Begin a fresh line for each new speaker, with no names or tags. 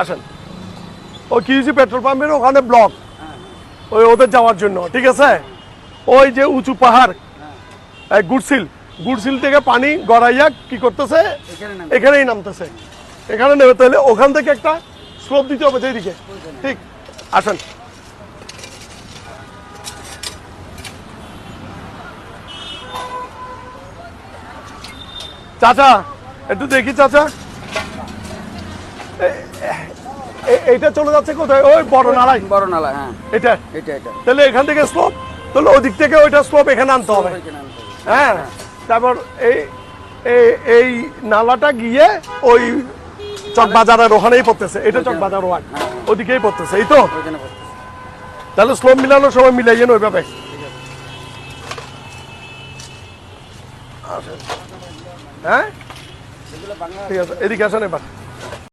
আসেন। ওই QC petrol পাম্পের ওখানে ব্লক, ওই ওদের যাওয়ার জন্য, ঠিক আছে? ওই যে উঁচু পাহাড় গুড়সিল থেকে পানি গড়াইয়া কি করতেছে, এখানেই নামতেছে। এখানে নেমে তাহলে ওখান থেকে একটা স্লোপ দিতে হবে এইদিকে, ঠিক? আসেন। চাচা একটু দেখি চাচা, এইটা চলে যাচ্ছে কোথায়? ওই বড় নালায়,
বড় নালা, হ্যাঁ
এটা
এটা এটা
তাহলে এখান থেকে স্লোপ, তাহলে ওদিক থেকে ওইটা স্লোপ এখানে আনতে হবে। হ্যাঁ, তারপর এই নালাটা গিয়ে ওই চকবাজারের ওখানেই পড়তেছে, এটা চকবাজার ওয়ার্ড, ওদিকেই পড়তেছে, এই তো। তাহলে স্লোপ মিলানোর সময় মিলাইয়েন ওইভাবে। হ্যাঁ ঠিক আছে, এদিকে আসেন এবার।